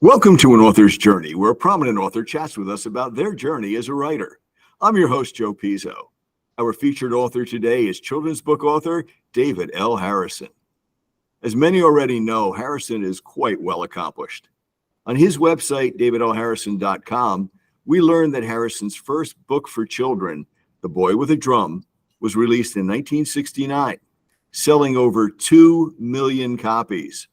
Welcome to An Author's Journey, where a prominent author chats with us about their journey as a writer. I'm your host, Joe Pizzo. Our featured author today is children's book author David L. Harrison. As many already know, Harrison is quite well accomplished. On his website, davidlharrison.com, we learned that Harrison's first book for children, The Boy with a Drum, was released in 1969, selling over 2 million copies.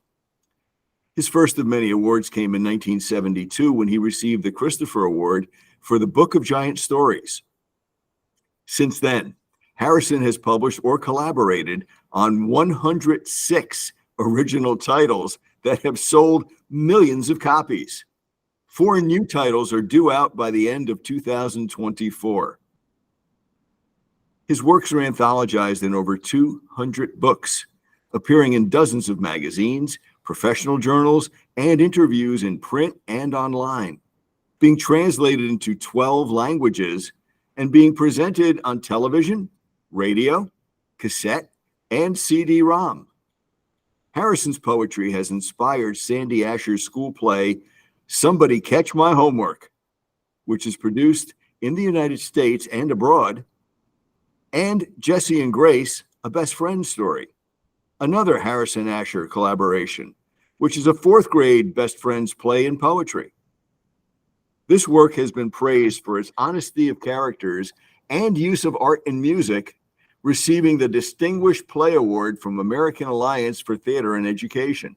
His first of many awards came in 1972 when he received the Christopher Award for the Book of Giant Stories. Since then, Harrison has published or collaborated on 106 original titles that have sold millions of copies. 4 new titles are due out by the end of 2024. His works are anthologized in over 200 books, appearing in dozens of magazines, professional journals, and interviews in print and online, being translated into 12 languages, and being presented on television, radio, cassette, and CD-ROM. Harrison's poetry has inspired Sandy Asher's school play, Somebody Catch My Homework, which is produced in the United States and abroad, and Jesse and Grace, a best friend story, another Harrison Asher collaboration, which is a 4th grade best friends play in poetry. This work has been praised for its honesty of characters and use of art and music, receiving the Distinguished Play Award from American Alliance for Theater and Education.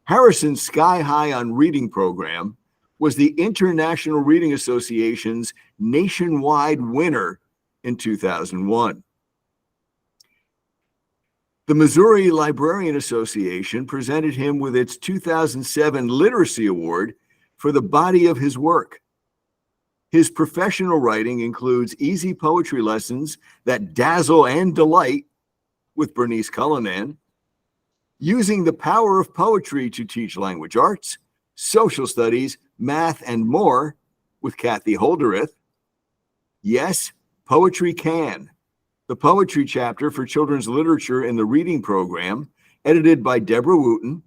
Harrison's Sky High on Reading program was the International Reading Association's nationwide winner in 2001. The Missouri Librarian Association presented him with its 2007 Literacy Award for the body of his work. His professional writing includes easy poetry lessons that dazzle and delight with Bernice Cullinan, using the power of poetry to teach language arts, social studies, math, and more with Kathy Holderith. Yes, Poetry Can, the poetry chapter for children's literature in the reading program, edited by Deborah Wooten.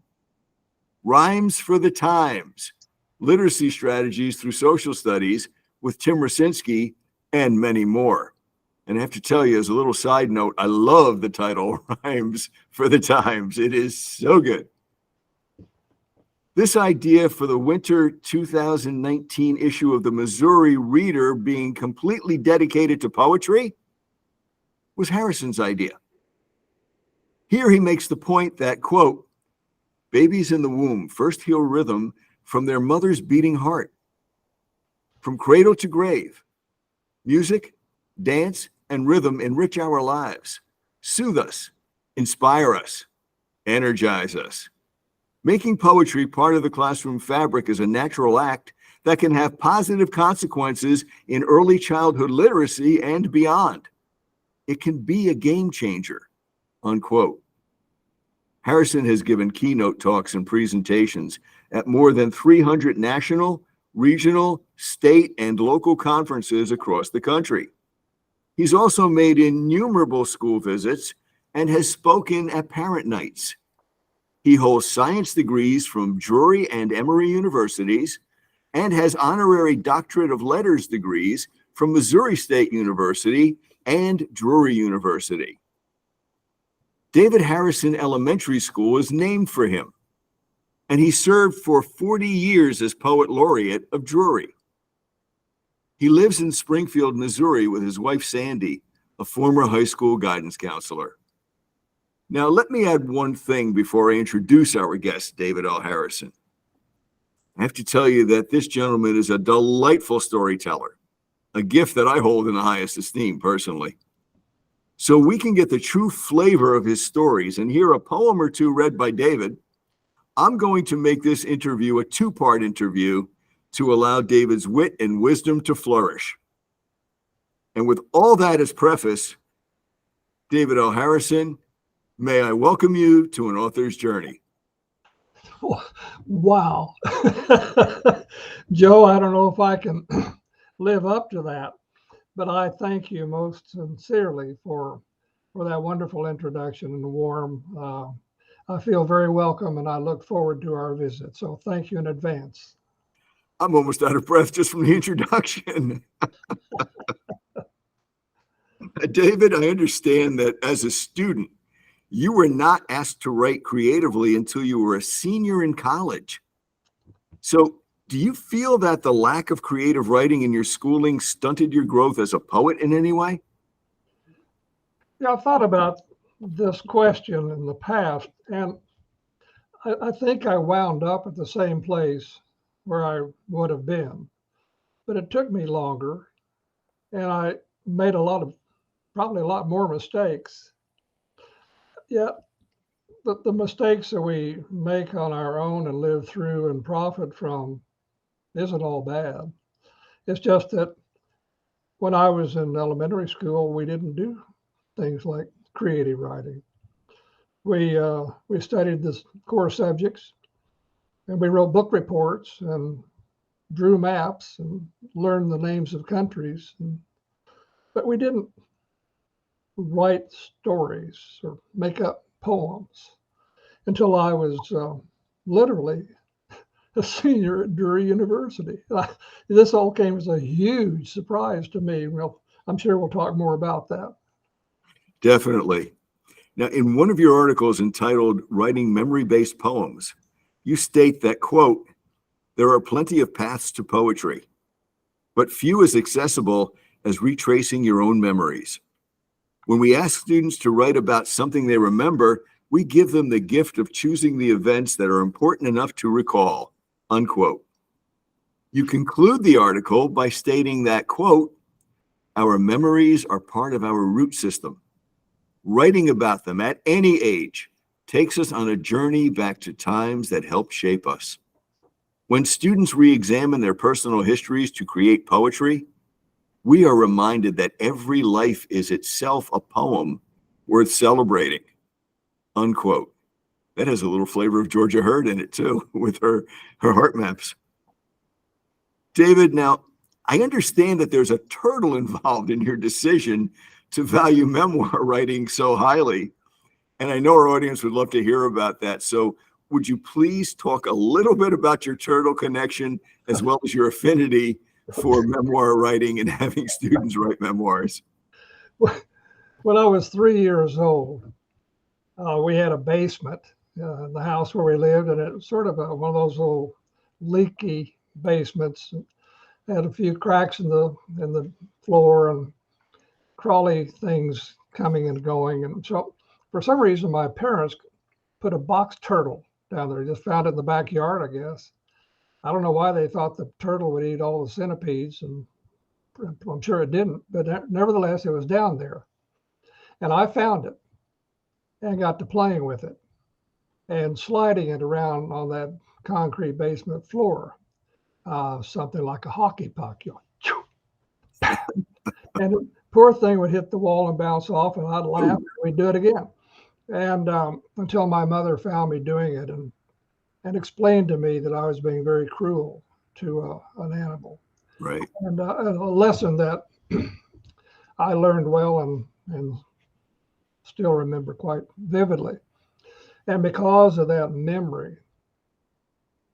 Rhymes for the Times, literacy strategies through social studies with Tim Rosinski, and many more. And I have to tell you, as a little side note, I love the title, Rhymes for the Times. It is so good. This idea for the winter 2019 issue of the Missouri Reader being completely dedicated to poetry was Harrison's idea. Here he makes the point that, quote, babies in the womb first hear rhythm from their mother's beating heart. From cradle to grave, music, dance, and rhythm enrich our lives, soothe us, inspire us, energize us. Making poetry part of the classroom fabric is a natural act that can have positive consequences in early childhood literacy and beyond. It can be a game changer, unquote. Harrison has given keynote talks and presentations at more than 300 national, regional, state, and local conferences across the country. He's also made innumerable school visits and has spoken at parent nights. He holds science degrees from Drury and Emory universities and has honorary Doctorate of Letters degrees from Missouri State University and Drury University. David Harrison Elementary School is named for him, and he served for 40 years as Poet Laureate of Drury. He lives in Springfield, Missouri with his wife, Sandy, a former high school guidance counselor. Now, let me add one thing before I introduce our guest, David L. Harrison. I have to tell you that this gentleman is a delightful storyteller, a gift that I hold in the highest esteem personally. So we can get the true flavor of his stories and hear a poem or two read by David. I'm going to make this interview a 2-part interview to allow David's wit and wisdom to flourish. And with all that as preface, David L. Harrison, may I welcome you to An Author's Journey. Wow. Joe, I don't know if I can live up to that, but I thank you most sincerely for that wonderful introduction and the warm I feel very welcome and I look forward to our visit. So thank you in advance. I'm almost out of breath just from the introduction. David, I understand that as a student, you were not asked to write creatively until you were a senior in college. So, do you feel that the lack of creative writing in your schooling stunted your growth as a poet in any way? Yeah, I've thought about this question in the past, and I think I wound up at the same place where I would have been, but it took me longer, and I made probably a lot more mistakes. Yet the mistakes that we make on our own and live through and profit from isn't all bad. It's just that when I was in elementary school, we didn't do things like creative writing. We studied the core subjects, and we wrote book reports and drew maps and learned the names of countries. But we didn't write stories or make up poems until I was literally a senior at Drury University. This all came as a huge surprise to me. Well, I'm sure we'll talk more about that. Definitely. Now, in one of your articles entitled Writing Memory-Based Poems, you state that, quote, there are plenty of paths to poetry, but few as accessible as retracing your own memories. When we ask students to write about something they remember, we give them the gift of choosing the events that are important enough to recall, unquote. You conclude the article by stating that, quote, our memories are part of our root system. Writing about them at any age takes us on a journey back to times that helped shape us. When students re-examine their personal histories to create poetry, we are reminded that every life is itself a poem worth celebrating, unquote. That has a little flavor of Georgia Hurd in it too, with her heart maps. David, now, I understand that there's a turtle involved in your decision to value memoir writing so highly. And I know our audience would love to hear about that. So would you please talk a little bit about your turtle connection as well as your affinity for memoir writing and having students write memoirs? When I was 3 years old, we had a basement in the house where we lived, and it was sort of one of those old leaky basements. It had a few cracks in the floor and crawly things coming and going. And so for some reason, my parents put a box turtle down there. Just found it in the backyard, I guess. I don't know why they thought the turtle would eat all the centipedes, and I'm sure it didn't, but nevertheless, it was down there. And I found it and got to playing with it and sliding it around on that concrete basement floor, something like a hockey puck. You know, and the poor thing would hit the wall and bounce off, and I'd laugh, and we'd do it again. And until my mother found me doing it and explained to me that I was being very cruel to an animal. Right. And a lesson that I learned well and still remember quite vividly. And because of that memory,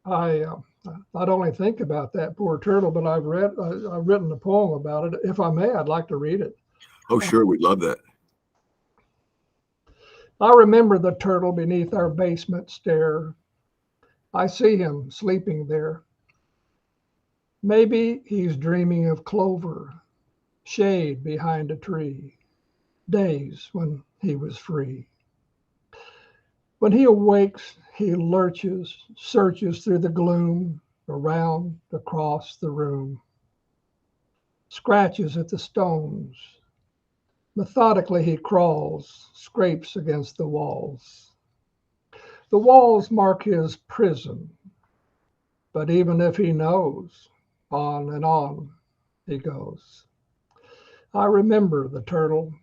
I not only think about that poor turtle, but I've written a poem about it. If I may, I'd like to read it. Oh, sure. We'd love that. I remember the turtle beneath our basement stair. I see him sleeping there. Maybe he's dreaming of clover, shade behind a tree, days when he was free. When he awakes, he lurches, searches through the gloom, around, across the room, scratches at the stones. Methodically he crawls, scrapes against the walls. The walls mark his prison, but even if he knows, on and on he goes. I remember the turtle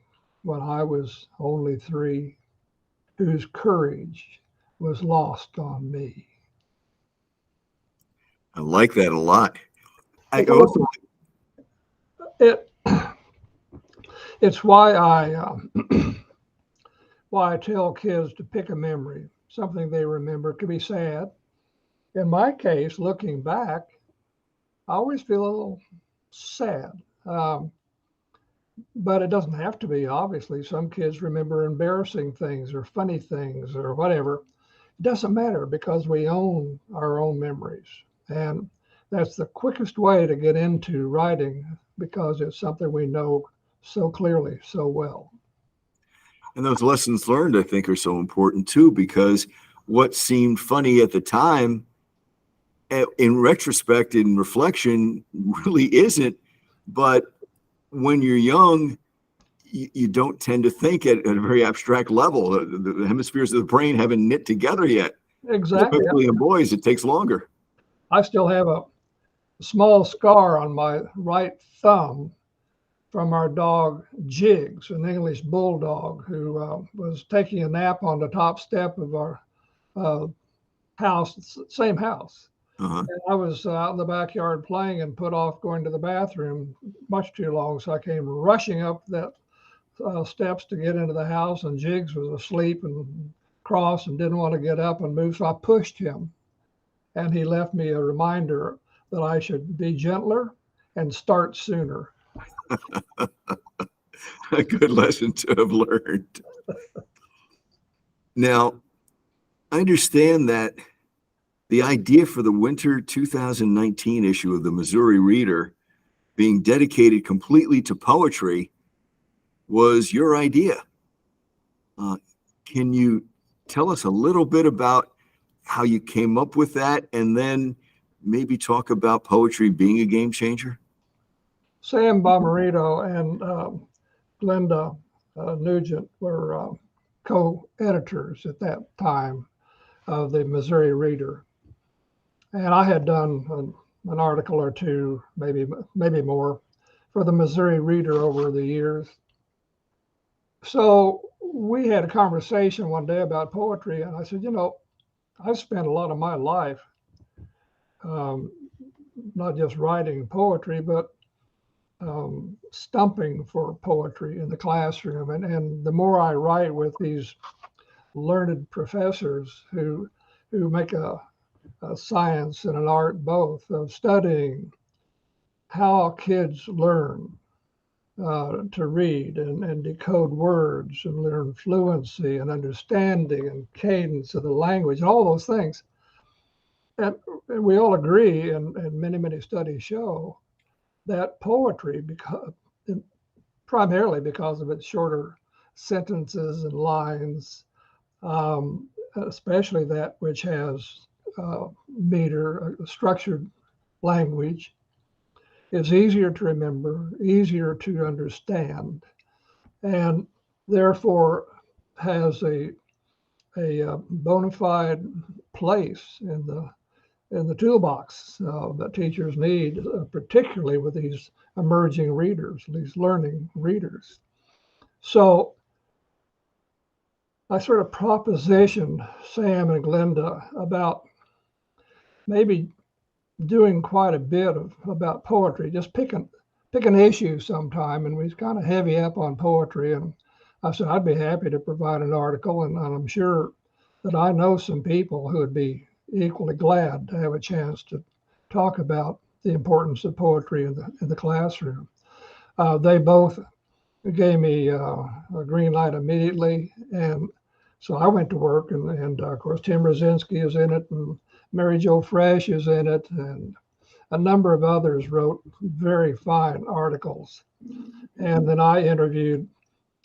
when I was only 3, whose courage was lost on me. I like that a lot. I It's a also, little, it, it's why I why I tell kids to pick a memory, something they remember. It could be sad. In my case, looking back, I always feel a little sad. Um, but it doesn't have to be, obviously. Some kids remember embarrassing things or funny things or whatever. It doesn't matter because we own our own memories. And that's the quickest way to get into writing because it's something we know so clearly, so well. And those lessons learned, I think, are so important too, because what seemed funny at the time, in retrospect, in reflection, really isn't. But when you're young, you don't tend to think at a very abstract level. The hemispheres of the brain haven't knit together yet. Exactly. Especially in boys, it takes longer. I still have a small scar on my right thumb from our dog Jigs, an English bulldog who was taking a nap on the top step of our uh, house, same house. Uh-huh. And I was out in the backyard playing and put off going to the bathroom much too long. So I came rushing up that steps to get into the house, and Jigs was asleep and cross and didn't want to get up and move. So I pushed him, and he left me a reminder that I should be gentler and start sooner. A good lesson to have learned. Now, I understand that the idea for the winter 2019 issue of the Missouri Reader being dedicated completely to poetry was your idea. Can you tell us a little bit about how you came up with that, and then maybe talk about poetry being a game changer? Sam Bomarito and Glenda Nugent were co-editors at that time of the Missouri Reader. And I had done an article or two, maybe more, for the Missouri Reader over the years. So we had a conversation one day about poetry, and I said, I've spent a lot of my life not just writing poetry, but stumping for poetry in the classroom. And the more I write with these learned professors who make a science and an art both of studying how kids learn to read and decode words and learn fluency and understanding and cadence of the language and all those things. And we all agree, and many studies show, that poetry, primarily because of its shorter sentences and lines, especially that which has meter, structured language, is easier to remember, easier to understand, and therefore has a bona fide place in the toolbox that teachers need, particularly with these emerging readers, these learning readers. So I sort of propositioned Sam and Glenda about maybe doing quite a bit about poetry, just pick an issue sometime, and we was kind of heavy up on poetry. And I said I'd be happy to provide an article, and I'm sure that I know some people who would be equally glad to have a chance to talk about the importance of poetry in the classroom. They both gave me a green light immediately, and so I went to work, and of course Tim Rosinski is in it, and Mary Jo Fresh is in it, and a number of others wrote very fine articles. And then I interviewed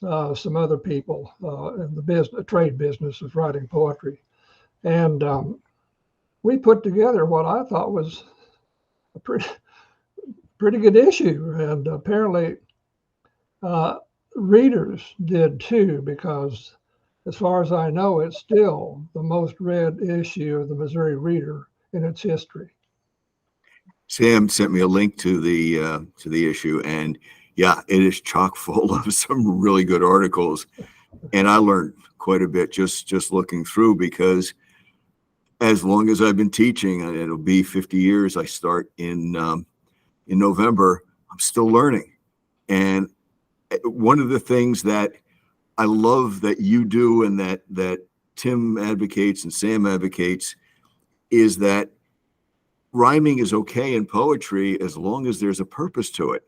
some other people in the trade business of writing poetry. And we put together what I thought was a pretty good issue. And apparently readers did too, because as far as I know, it's still the most read issue of the Missouri Reader in its history. Sam sent me a link to the issue, and yeah, it is chock full of some really good articles, and I learned quite a bit just looking through, because as long as I've been teaching, and it'll be 50 years, I start in November, I'm still learning. And one of the things that I love that you do, and that Tim advocates and Sam advocates is that rhyming is okay in poetry as long as there's a purpose to it.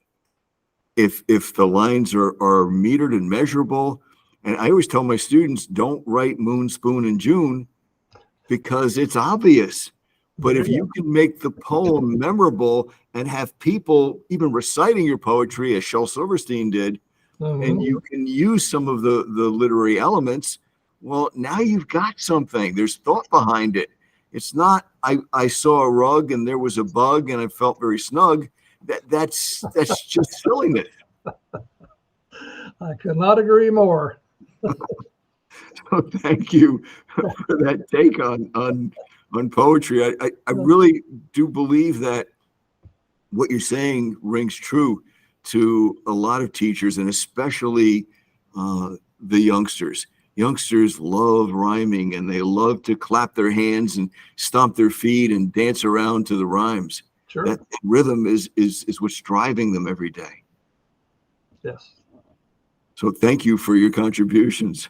If the lines are metered and measurable, and I always tell my students, don't write moon, spoon, and June because it's obvious. But if you can make the poem memorable and have people even reciting your poetry, as Shel Silverstein did, and you can use some of the literary elements, well, now you've got something. There's thought behind it. It's not, I saw a rug and there was a bug and I felt very snug. That's just silliness. I could not agree more. So thank you for that take on poetry. I really do believe that what you're saying rings true to a lot of teachers, and especially the youngsters. Youngsters love rhyming, and they love to clap their hands and stomp their feet and dance around to the rhymes. Sure. That rhythm is what's driving them every day. Yes. So thank you for your contributions.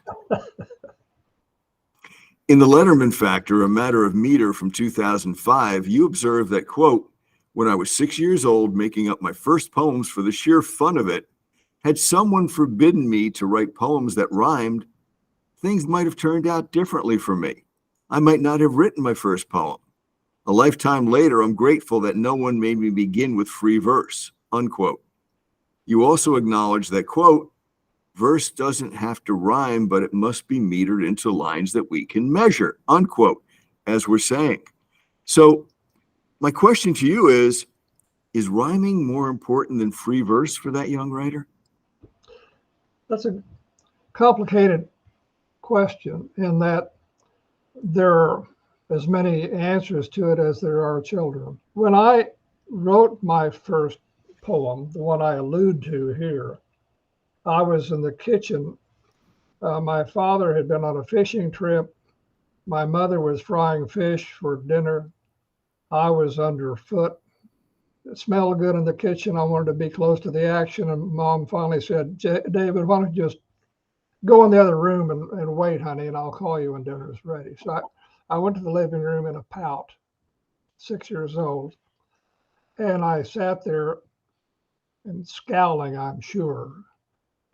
In the Letterman Factor, A Matter of Meter from 2005, you observed that, quote, when I was 6 years old making up my first poems for the sheer fun of it, had someone forbidden me to write poems that rhymed, things might have turned out differently for me. I might not have written my first poem. A lifetime later, I'm grateful that no one made me begin with free verse, unquote. You also acknowledge that, quote, verse doesn't have to rhyme, but it must be metered into lines that we can measure, unquote, as we're saying. So my question to you is rhyming more important than free verse for that young writer? That's a complicated question in that there are as many answers to it as there are children. When I wrote my first poem, the one I allude to here, I was in the kitchen. My father had been on a fishing trip. My mother was frying fish for dinner. I was underfoot. It smelled good in the kitchen. I wanted to be close to the action. And Mom finally said, David, why don't you just go in the other room and wait, honey, and I'll call you when dinner is ready. So I went to the living room in a pout, 6 years old. And I sat there and scowling, I'm sure.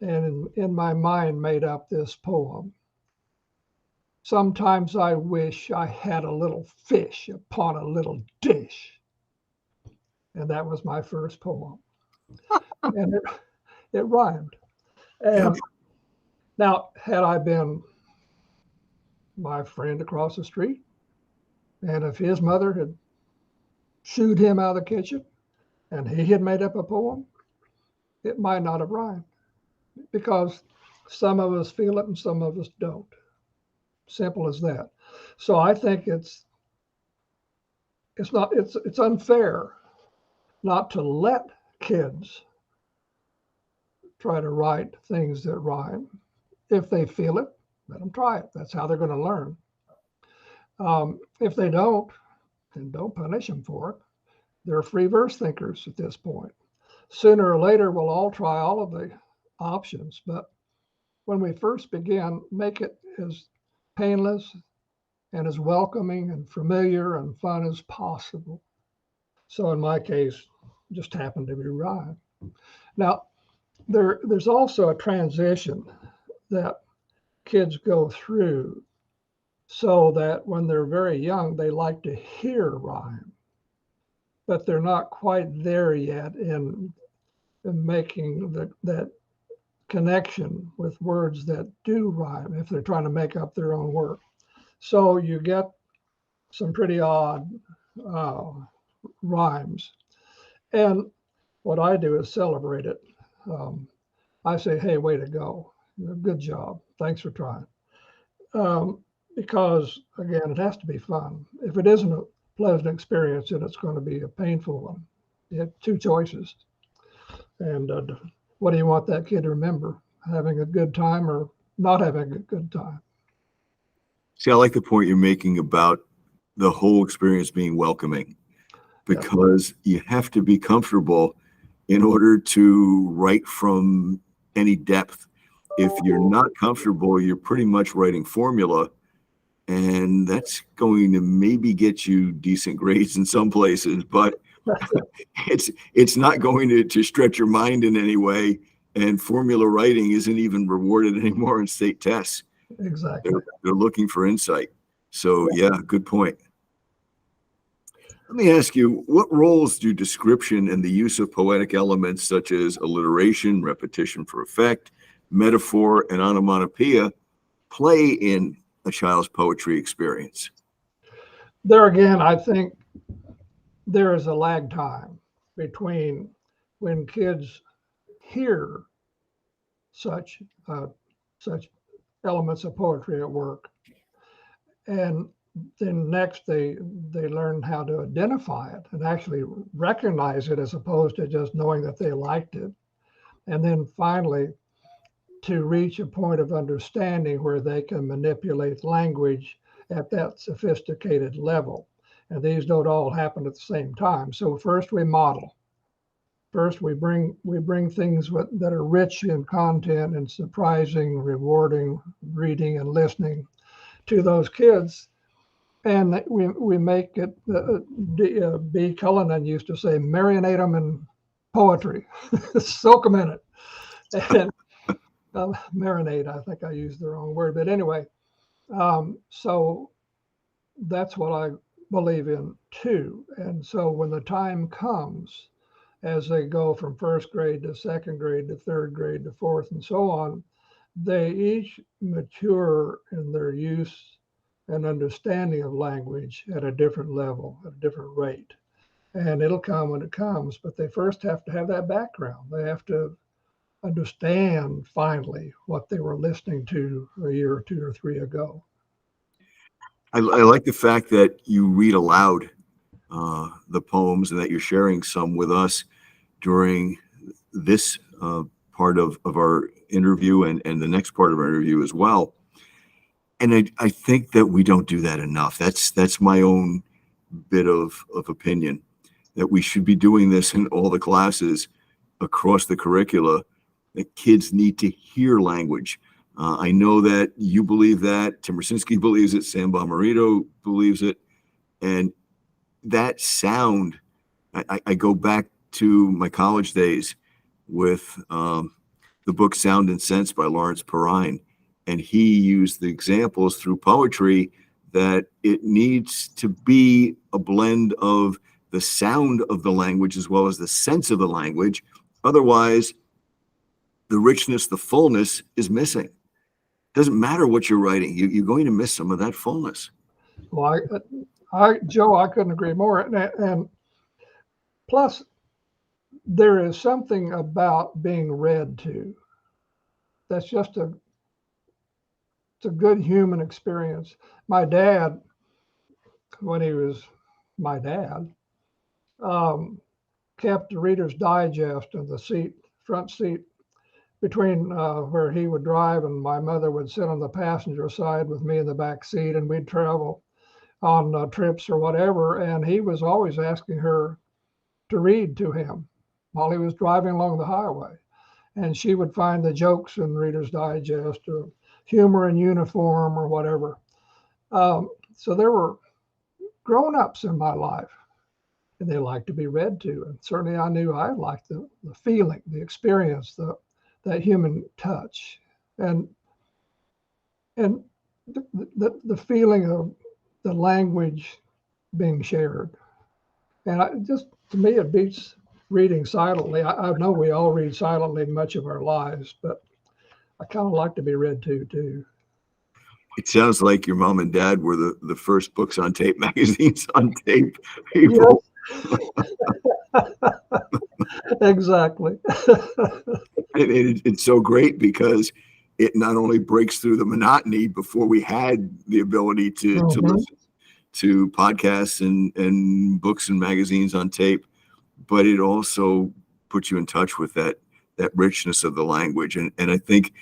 And in my mind made up this poem. Sometimes I wish I had a little fish upon a little dish. And that was my first poem. And it rhymed. And now, had I been my friend across the street, and if his mother had shooed him out of the kitchen and he had made up a poem, it might not have rhymed because some of us feel it and some of us don't. Simple as that. So I think it's unfair not to let kids try to write things that rhyme. If they feel it, let them try it. That's how they're going to learn. If they don't, then don't punish them for it. They're free verse thinkers at this point. Sooner or later, we'll all try all of the options. But when we first begin, make it as painless and as welcoming and familiar and fun as possible. So in my case, just happened to be rhyme. Now, there's also a transition that kids go through so that when they're very young, they like to hear rhyme, but they're not quite there yet in making that connection with words that do rhyme if they're trying to make up their own work. So you get some pretty odd rhymes. And what I do is celebrate it. I say, hey, way to go. Good job. Thanks for trying. Because, again, it has to be fun. If it isn't a pleasant experience, then it's going to be a painful one. You have two choices. And what do you want that kid to remember? Having a good time or not having a good time? See, I like the point you're making about the whole experience being welcoming, because you have to be comfortable in order to write from any depth. If you're not comfortable, you're pretty much writing formula, and that's going to maybe get you decent grades in some places, but it's not going to stretch your mind in any way. And formula writing isn't even rewarded anymore in state tests. Exactly. They're looking for insight. So yeah, good point. Let me ask you, what roles do description and the use of poetic elements such as alliteration, repetition for effect, metaphor, and onomatopoeia play in a child's poetry experience? There again, I think there is a lag time between when kids hear such such elements of poetry at work, and then next they learn how to identify it and actually recognize it as opposed to just knowing that they liked it, and then finally to reach a point of understanding where they can manipulate language at that sophisticated level. And these don't all happen at the same time. So first we model. First we bring things that are rich in content and surprising, rewarding reading and listening to those kids. And we make it, B. Cullinan used to say, marinate them in poetry, soak them in it. And marinate, I think I used the wrong word, but anyway, so that's what I believe in too. And so when the time comes, as they go from first grade to second grade to third grade to fourth and so on, they each mature in their use and understanding of language at a different level, at a different rate. And it'll come when it comes, but they first have to have that background. They have to understand finally what they were listening to a year or two or three ago. I like the fact that you read aloud the poems and that you're sharing some with us during this part of our interview and the next part of our interview as well. And I think that we don't do that enough. That's my own bit of opinion, that we should be doing this in all the classes across the curricula, that kids need to hear language. I know that you believe that, Tim Rasinski believes it, Sam Bomarito believes it. And that sound, I go back to my college days with the book Sound and Sense by Lawrence Perrine. And he used the examples through poetry that it needs to be a blend of the sound of the language as well as the sense of the language. Otherwise, the richness, the fullness is missing. Doesn't matter what you're writing, you're going to miss some of that fullness. Well, Joe, I couldn't agree more. And plus, there is something about being read to that's just it's a good human experience. My dad, when he was my dad, kept the Reader's Digest in the front seat between where he would drive and my mother would sit on the passenger side with me in the back seat, and we'd travel on trips or whatever. And he was always asking her to read to him while he was driving along the highway. And she would find the jokes in Reader's Digest or humor in uniform or whatever. So there were grown-ups in my life, and they liked to be read to. And certainly I knew I liked the feeling, the experience, that human touch, and the feeling of the language being shared. And to me, it beats reading silently. I know we all read silently much of our lives, but I kind of like to be read to too. It sounds like your mom and dad were the first books on tape magazines on tape people. Yes. Exactly. It's so great because it not only breaks through the monotony. Before we had the ability to listen to podcasts and books and magazines on tape, but it also puts you in touch with that richness of the language. And I think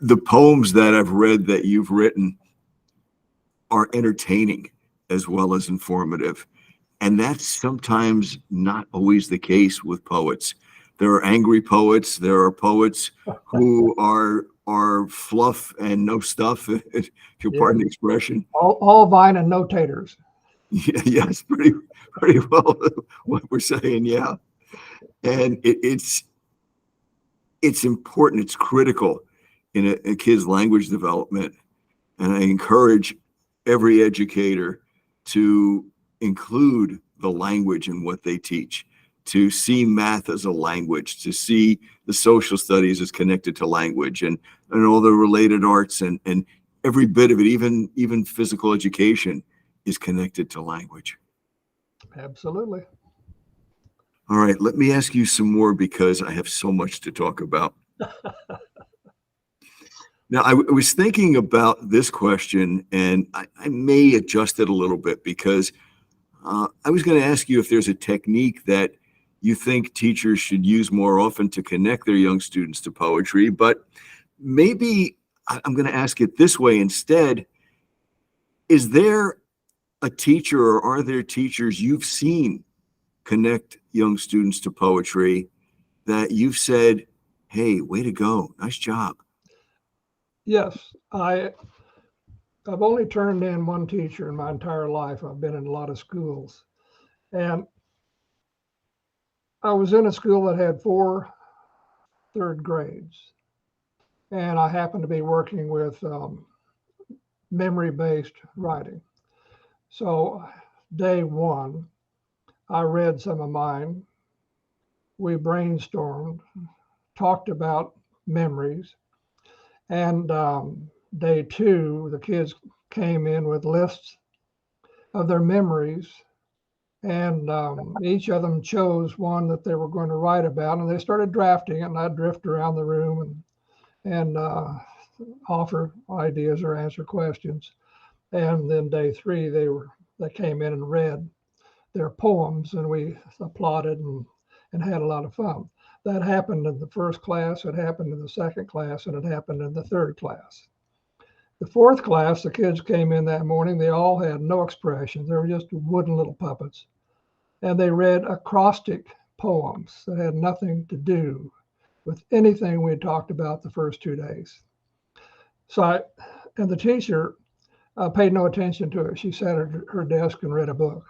the poems that I've read that you've written are entertaining as well as informative. And that's sometimes not always the case with poets. There are angry poets. There are poets who are are fluff and no stuff, if you'll Yeah. pardon the expression. All vine and no taters. Yeah, yeah, it's pretty well what we're saying, yeah. And it's important, it's critical in a kid's language development. And I encourage every educator to include the language in what they teach, to see math as a language, to see the social studies as connected to language, and all the related arts, and every bit of it, even physical education is connected to language. Absolutely. All right, let me ask you some more because I have so much to talk about. Now, I was thinking about this question, and I may adjust it a little bit because I was going to ask you if there's a technique that you think teachers should use more often to connect their young students to poetry, but maybe I'm going to ask it this way instead. Is there a teacher, or are there teachers you've seen connect young students to poetry that you've said, hey, way to go, nice job? Yes, I've only turned in one teacher in my entire life. I've been in a lot of schools. And I was in a school that had 4 third grades. And I happened to be working with memory-based writing. So day one, I read some of mine. We brainstormed, talked about memories. And day 2, the kids came in with lists of their memories, and each of them chose one that they were going to write about, and they started drafting it, and I'd drift around the room and offer ideas or answer questions. And then day 3, they came in and read their poems, and we applauded and had a lot of fun. That happened in the first class, it happened in the second class, and it happened in the third class. The fourth class, the kids came in that morning, they all had no expression. They were just wooden little puppets. And they read acrostic poems that had nothing to do with anything we had talked about the first 2 days. And the teacher paid no attention to it. She sat at her desk and read a book.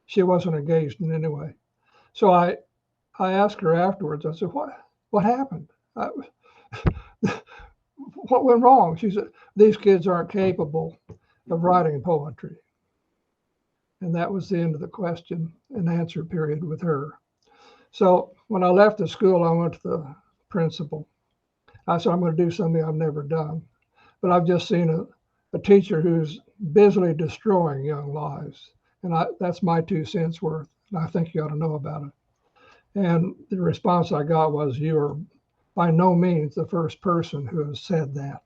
She wasn't engaged in any way. So I asked her afterwards, I said, what happened? What went wrong? She said, these kids aren't capable of writing poetry. And that was the end of the question and answer period with her. So when I left the school, I went to the principal. I said, I'm going to do something I've never done. But I've just seen a teacher who's busily destroying young lives. And that's my 2 cents worth. And I think you ought to know about it. And the response I got was, you are by no means the first person who has said that.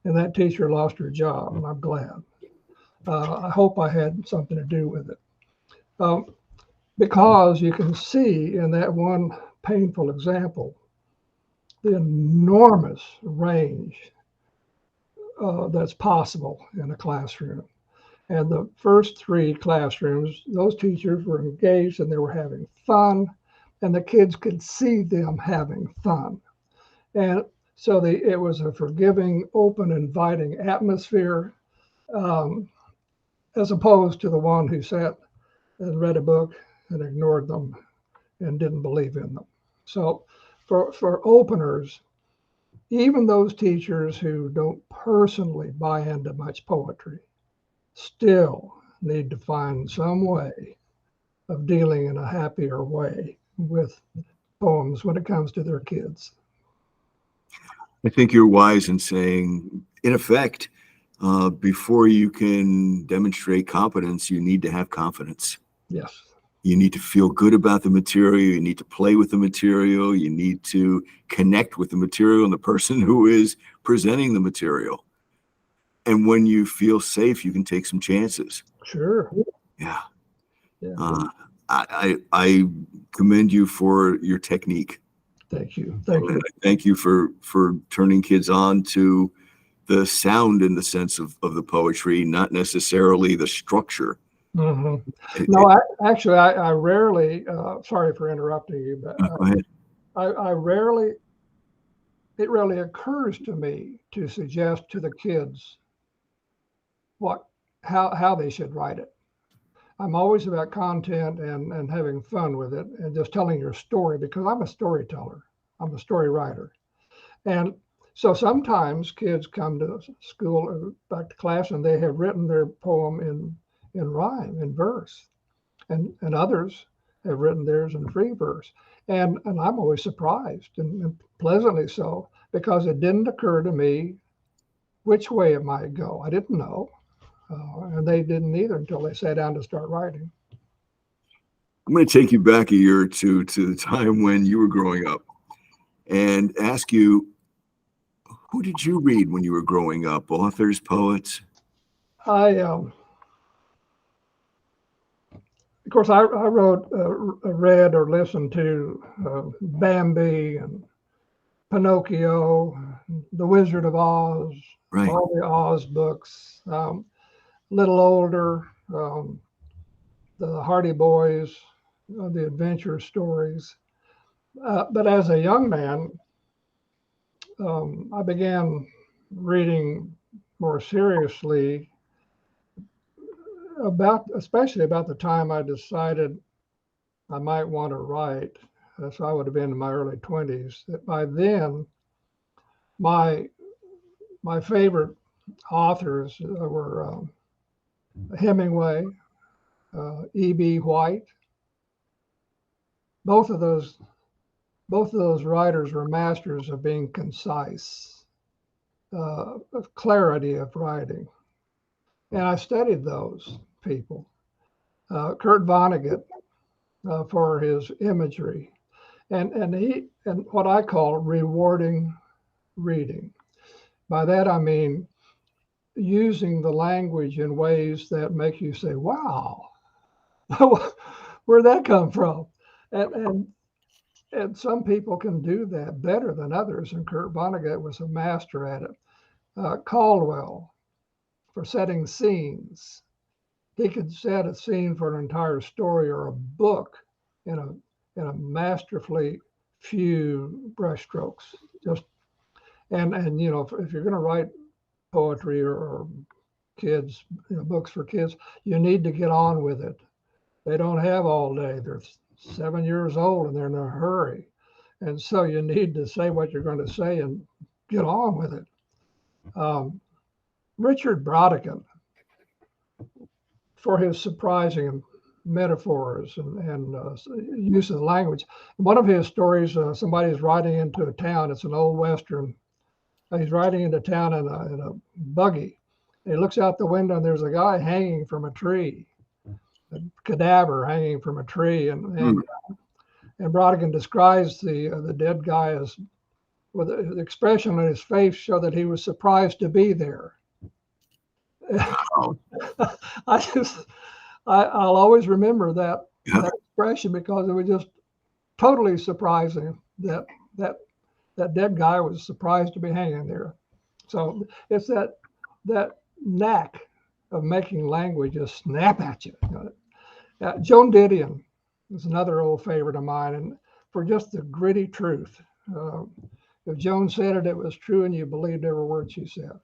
And that teacher lost her job, and I'm glad. I hope I had something to do with it. Because you can see in that one painful example the enormous range that's possible in a classroom. And the first 3 classrooms, those teachers were engaged and they were having fun, and the kids could see them having fun. And so it was a forgiving, open, inviting atmosphere, as opposed to the one who sat and read a book and ignored them and didn't believe in them. So for openers, even those teachers who don't personally buy into much poetry still need to find some way of dealing in a happier way with poems when it comes to their kids. I think you're wise in saying, in effect, before you can demonstrate competence, you need to have confidence. Yes. You need to feel good about the material. You need to play with the material. You need to connect with the material and the person who is presenting the material. And when you feel safe, you can take some chances. Sure. Yeah. Yeah. I commend you for your technique. Thank you. Thank you. Thank you for turning kids on to the sound in the sense of the poetry, not necessarily the structure. Mm-hmm. No, I rarely, sorry for interrupting you, but Go ahead. I rarely it rarely occurs to me to suggest to the kids how they should write it. I'm always about content and having fun with it and just telling your story, because I'm a storyteller. I'm a story writer. And so sometimes kids come to school or back to class and they have written their poem in rhyme, in verse. And others have written theirs in free verse. And I'm always surprised and pleasantly so, because it didn't occur to me which way it might go. I didn't know. And they didn't either until they sat down to start writing. I'm going to take you back a year or two to the time when you were growing up and ask you, who did you read when you were growing up? Authors, poets? Of course, I wrote, read or listened to Bambi and Pinocchio, The Wizard of Oz, Right. all the Oz books. Little older, the Hardy Boys, the adventure stories. But as a young man, I began reading more seriously especially about the time I decided I might want to write. So I would have been in my early 20s. That by then, my favorite authors were Hemingway, E.B. White. Both of those writers were masters of being concise, of clarity of writing. And I studied those people. Kurt Vonnegut for his imagery, and what I call rewarding reading. By that I mean using the language in ways that make you say, "Wow, where'd that come from?" And some people can do that better than others, and Kurt Vonnegut was a master at it. Caldwell for setting scenes. He could set a scene for an entire story or a book in a masterfully few brushstrokes. Just and you know, if you're going to write poetry or kids, books for kids, you need to get on with it. They don't have all day. They're 7 years old and they're in a hurry, and so you need to say what you're going to say and get on with it. Richard Brautigan, for his surprising metaphors and use of the language. One of his stories, somebody's riding into a town. It's an old Western. He's riding into town in a buggy. He looks out the window and there's a guy hanging from a tree, a cadaver hanging from a tree. And Brautigan describes the dead guy as, with the expression on his face, show that he was surprised to be there. Wow. I'll always remember that expression, because it was just totally surprising that dead guy was surprised to be hanging there. So it's that knack of making language just snap at you. Joan Didion is another old favorite of mine, and for just the gritty truth. If Joan said it, it was true, and you believed every word she said.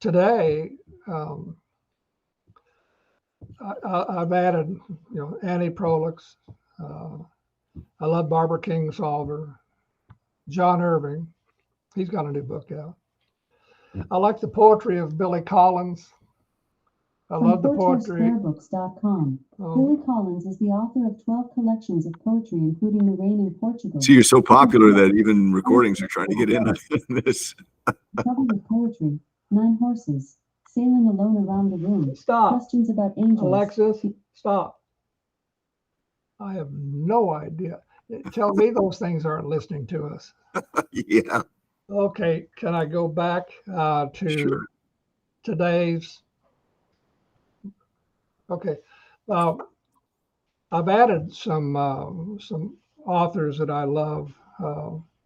Today, I've added, Annie Prolix. I love Barbara Kingsolver, John Irving. He's got a new book out. I like the poetry of Billy Collins. I love the poetry. From Billy Collins is the author of 12 collections of poetry, including The Rain in Portugal. See, you're so popular that even recordings are trying to get in on this. Covered with poetry, 9 Horses, Sailing Alone Around the Room, Stop. Questions About Angels. Alexis, stop. I have no idea. Tell me those things aren't listening to us. Yeah. Okay, can I go back to today's? Okay, I've added some authors that I love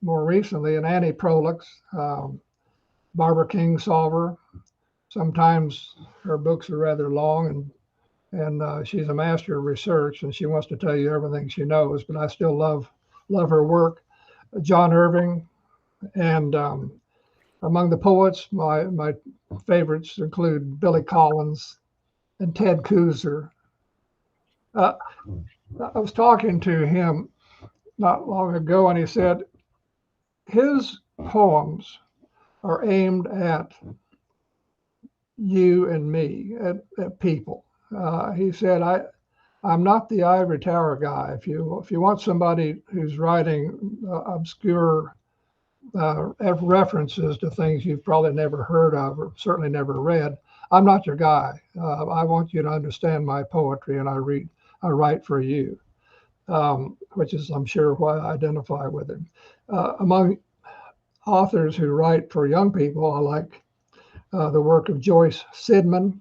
more recently, and Annie Prolix, Barbara Kingsolver. Sometimes her books are rather long, and she's a master of research, and she wants to tell you everything she knows. But I still love her work. John Irving, and among the poets, my favorites include Billy Collins and Ted Kooser. I was talking to him not long ago, and he said his poems are aimed at you and me, at people. He said, I'm not the ivory tower guy. If you want somebody who's writing obscure references to things you've probably never heard of or certainly never read, I'm not your guy. I want you to understand my poetry, and I write for you, which is, I'm sure, why I identify with him. Among authors who write for young people, I like the work of Joyce Sidman.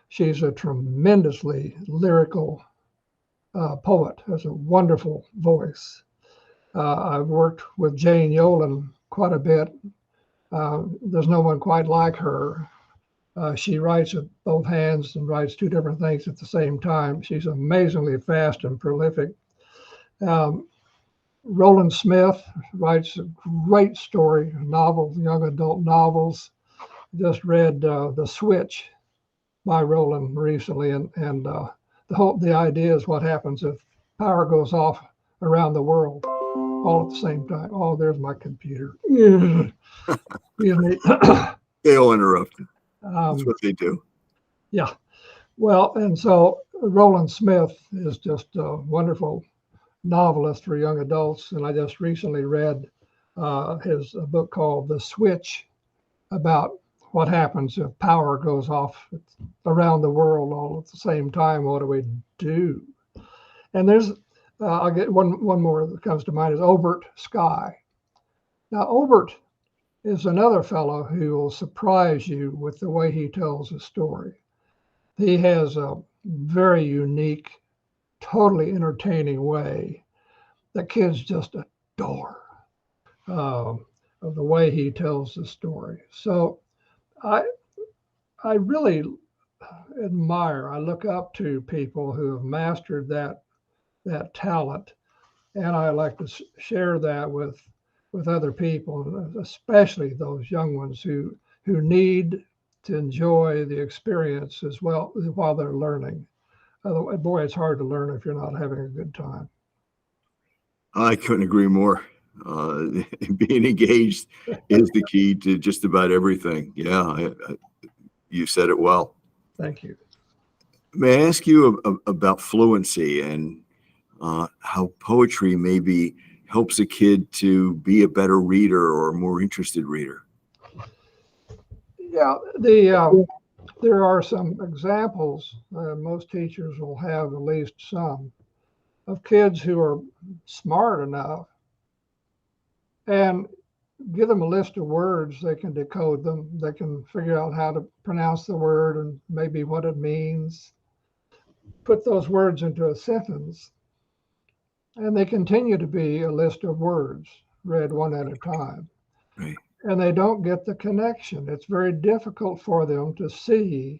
She's a tremendously lyrical poet, has a wonderful voice. I've worked with Jane Yolen quite a bit. There's no one quite like her. She writes with both hands and writes two different things at the same time. She's amazingly fast and prolific. Roland Smith writes a great story novels, young adult novels. Just read The Switch by Roland recently, and the idea is what happens if power goes off around the world all at the same time. Oh, there's my computer. They'll interrupt. That's what they do. Yeah. Well, and so Roland Smith is just a wonderful novelist for young adults, and I just recently read his book called The Switch, about what happens if power goes off around the world all at the same time. What do we do? And there's, I'll get one more that comes to mind is Obert Sky. Now, Obert is another fellow who will surprise you with the way he tells a story. He has a very unique, totally entertaining way that kids just adore of the way he tells the story. So I really admire, I look up to people who have mastered that talent, and I like to share that with other people, especially those young ones who need to enjoy the experience as well while they're learning. Otherwise, boy, it's hard to learn if you're not having a good time. I couldn't agree more. Being engaged is the key to just about everything. Yeah, you said it well. Thank you. May I ask you about fluency and how poetry maybe helps a kid to be a better reader or a more interested reader? Yeah, there are some examples, most teachers will have at least some, of kids who are smart enough and give them a list of words, they can decode them, they can figure out how to pronounce the word and maybe what it means, put those words into a sentence, and they continue to be a list of words read one at a time. Right. And they don't get the connection. It's very difficult for them to see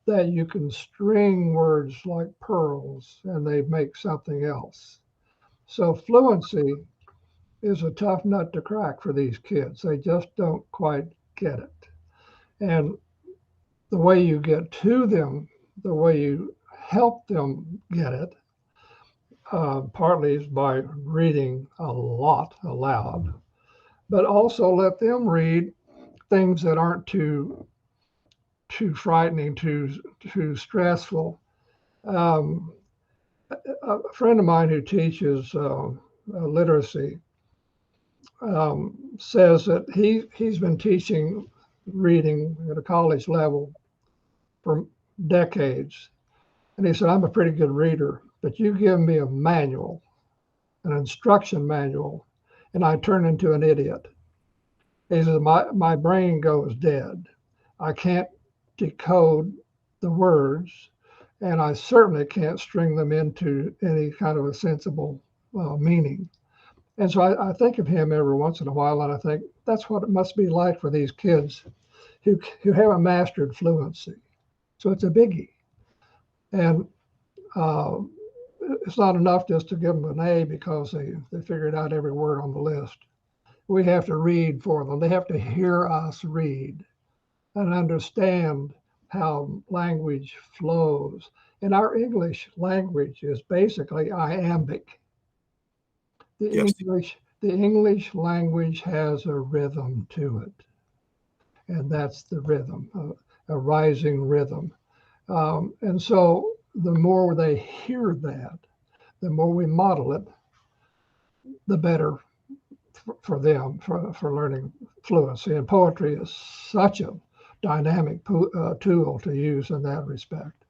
that you can string words like pearls and they make something else. So fluency is a tough nut to crack for these kids. They just don't quite get it. And the way you get to them, the way you help them get it, partly is by reading a lot aloud, but also let them read things that aren't too frightening, too stressful. A friend of mine who teaches literacy says that he's been teaching reading at a college level for decades. And he said, I'm a pretty good reader, but you give me a manual, an instruction manual, and I turn into an idiot. He says, my brain goes dead. I can't decode the words, and I certainly can't string them into any kind of a sensible meaning. And so I think of him every once in a while, and I think that's what it must be like for these kids who haven't mastered fluency. So it's a biggie. And it's not enough just to give them an A because they figured out every word on the list. We have to read for them. They have to hear us read and understand how language flows. And our English language is basically iambic. Yes. The English language has a rhythm to it, and that's the rhythm, a rising rhythm. And so the more they hear that, the more we model it, the better for them for learning fluency. And poetry is such a dynamic tool to use in that respect.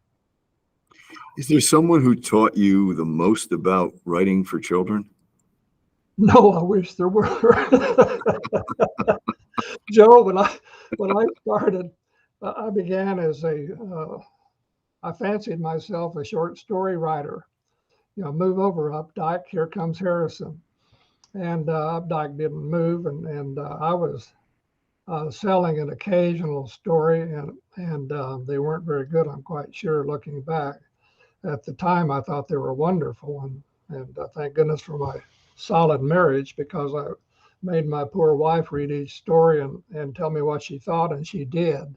Is there someone who taught you the most about writing for children? No, I wish there were. Joe, when I started, I began as I fancied myself a short story writer. You know, move over Updike, here comes Harrison. And Updike didn't move, and I was selling an occasional story, and they weren't very good, I'm quite sure, looking back. At the time, I thought they were wonderful, and thank goodness for my solid marriage, because I made my poor wife read each story and tell me what she thought, and she did.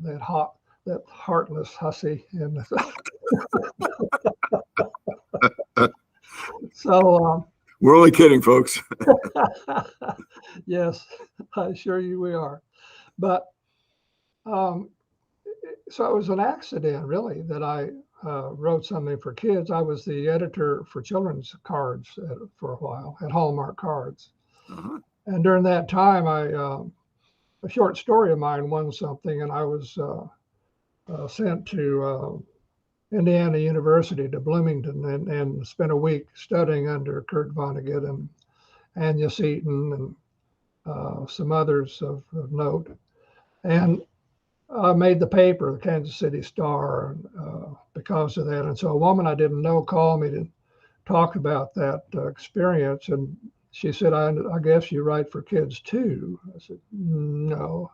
That heartless hussy. And so We're only kidding, folks. yes, I assure you we are. But so it was an accident, really, that I wrote something for kids. I was the editor for children's cards for a while at Hallmark Cards. Uh-huh. And during that time, a short story of mine won something, and I was sent to Indiana University to Bloomington and spent a week studying under Kurt Vonnegut and Anya Seton and some others of note. And I made the paper, the Kansas City Star, because of that. And so a woman I didn't know called me to talk about that experience. And she said, I guess you write for kids too. I said, no.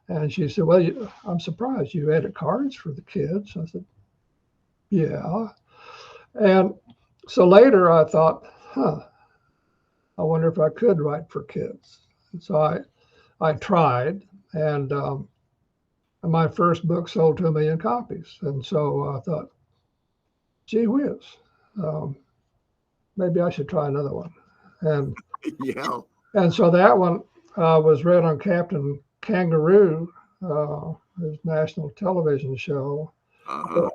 And she said, well, I'm surprised you edit cards for the kids. I said, yeah. And so later I thought, I wonder if I could write for kids. And so I tried, and my first book sold 2 million copies. And so I thought, gee whiz, maybe I should try another one. And Yeah. and so that one was read on Captain Kangaroo, his national television show. Uh-huh.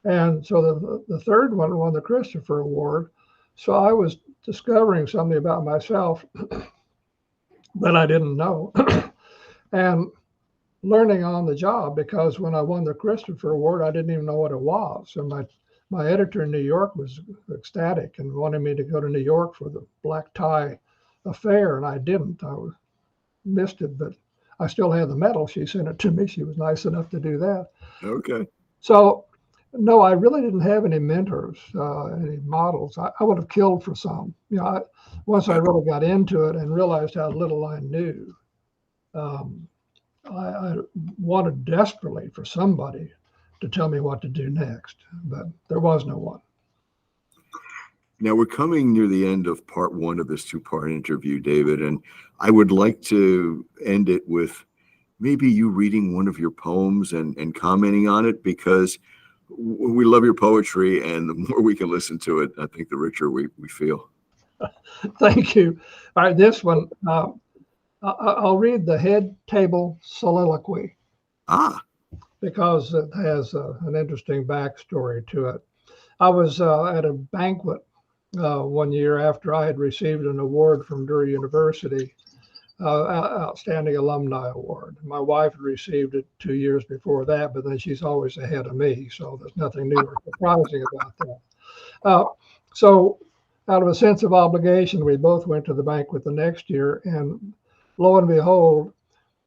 And so the third one won the Christopher Award. So I was discovering something about myself that I didn't know and learning on the job, because when I won the Christopher Award, I didn't even know what it was. And my editor in New York was ecstatic and wanted me to go to New York for the black tie affair. And I didn't. I missed it, but I still had the medal. She sent it to me. She was nice enough to do that. Okay. So, no, I really didn't have any mentors, any models. I would have killed for some. You know, once I really got into it and realized how little I knew, I wanted desperately for somebody to tell me what to do next, but there was no one. Now we're coming near the end of part one of this two-part interview, David, and I would like to end it with maybe you reading one of your poems and commenting on it, because we love your poetry, and the more we can listen to it, I think the richer we feel. Thank you. All right, this one, I'll read the head table soliloquy. Because it has an interesting backstory to it. I was at a banquet one year after I had received an award from Drury University, Outstanding Alumni Award. My wife had received it 2 years before that, but then she's always ahead of me, so there's nothing new or surprising about that. So out of a sense of obligation, we both went to the banquet the next year, and lo and behold,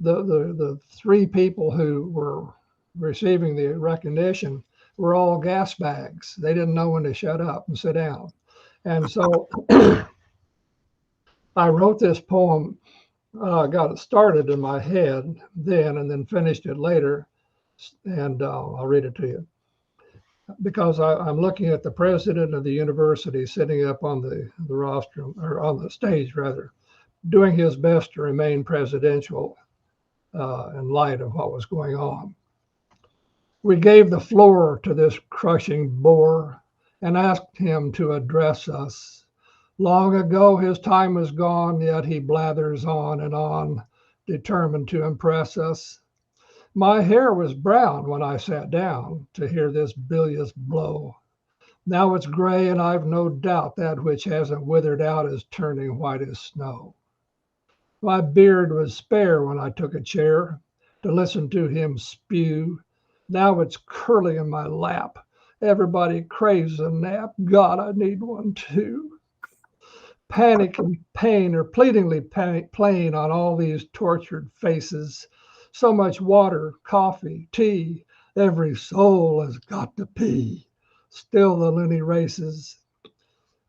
the three people who were receiving the recognition were all gas bags. They didn't know when to shut up and sit down. And so I wrote this poem, got it started in my head then, and then finished it later. And I'll read it to you. because I'm looking at the president of the university sitting up on the rostrum, or on the stage rather, doing his best to remain presidential in light of what was going on. We gave the floor to this crushing bore and asked him to address us. Long ago his time was gone, yet he blathers on, determined to impress us. My hair was brown when I sat down to hear this bilious blow. Now it's gray, and I've no doubt that which hasn't withered out is turning white as snow. My beard was spare when I took a chair to listen to him spew. Now it's curly in my lap. Everybody craves a nap. God, I need one too. Panic and pain are pleadingly playing on all these tortured faces. So much water, coffee, tea. Every soul has got to pee. Still the loony races.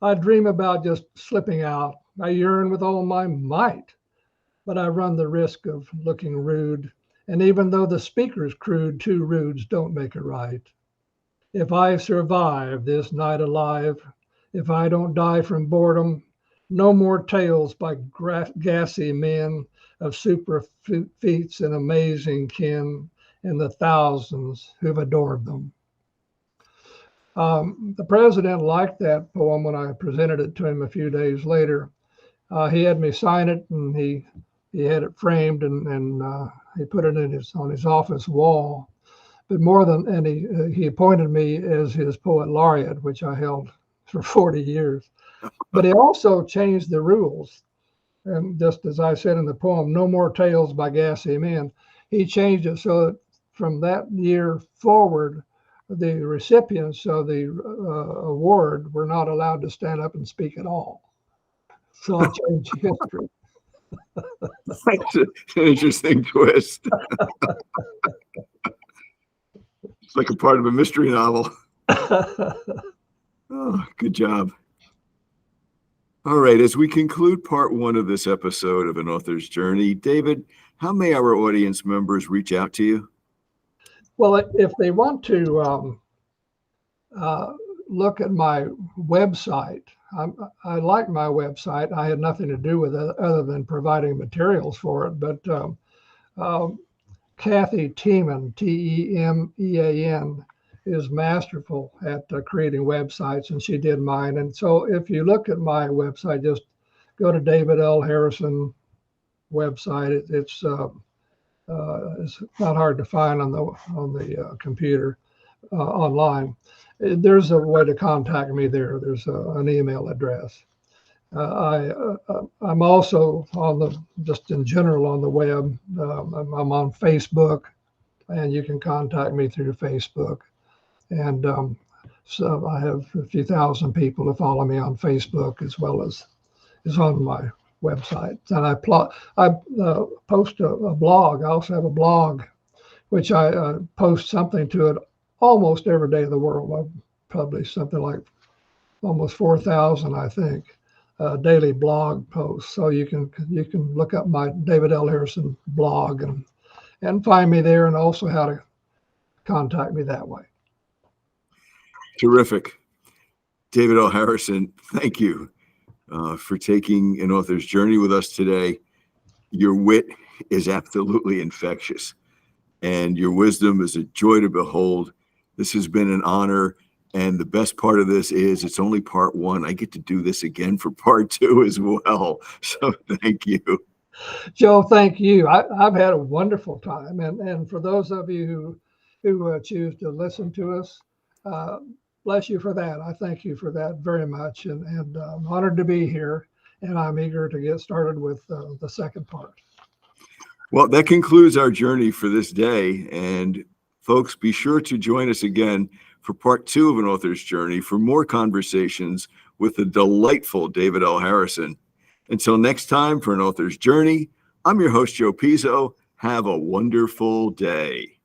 I dream about just slipping out. I yearn with all my might, but I run the risk of looking rude. And even though the speaker's crude, two rudes don't make it right. If I survive this night alive, if I don't die from boredom, no more tales by gassy men of super feats and amazing kin and the thousands who've adored them. The president liked that poem when I presented it to him a few days later. He had me sign it, and he had it framed, and he put it on his office wall. But more than any, he appointed me as his poet laureate, which I held for 40 years. But he also changed the rules. And just as I said in the poem, no more tales by gassy men. He changed it so that from that year forward, the recipients of the award were not allowed to stand up and speak at all. So I changed history. That's an interesting twist. It's like a part of a mystery novel. Oh, good job. All right, as we conclude part one of this episode of An Author's Journey, David, how may our audience members reach out to you? Well, if they want to look at my website, I like my website. I had nothing to do with it other than providing materials for it. But Kathy Teeman, Temean, is masterful at creating websites, and she did mine. And so if you look at my website, just go to David L. Harrison website. It's not hard to find on the computer online. There's a way to contact me there. There's an email address. I'm also just in general on the web. I'm on Facebook, and you can contact me through Facebook. And so I have a few thousand people who follow me on Facebook, as well as is on my website. And I post a blog. I also have a blog, which I post something to it almost every day of the world. I publish something like almost 4,000, I think, daily blog posts. So you can look up my David L. Harrison blog and find me there, and also how to contact me that way. Terrific. David L. Harrison, thank you for taking An Author's Journey with us today. Your wit is absolutely infectious, and your wisdom is a joy to behold. This has been an honor, and the best part of this is it's only part one. I get to do this again for part two as well, so thank you. Joe, thank you. I've had a wonderful time, and for those of you who choose to listen to us, bless you for that. I thank you for that very much, and I'm honored to be here, and I'm eager to get started with the second part. Well, that concludes our journey for this day, and folks, be sure to join us again for part two of An Author's Journey for more conversations with the delightful David L. Harrison. Until next time for An Author's Journey, I'm your host, Joe Pizzo. Have a wonderful day.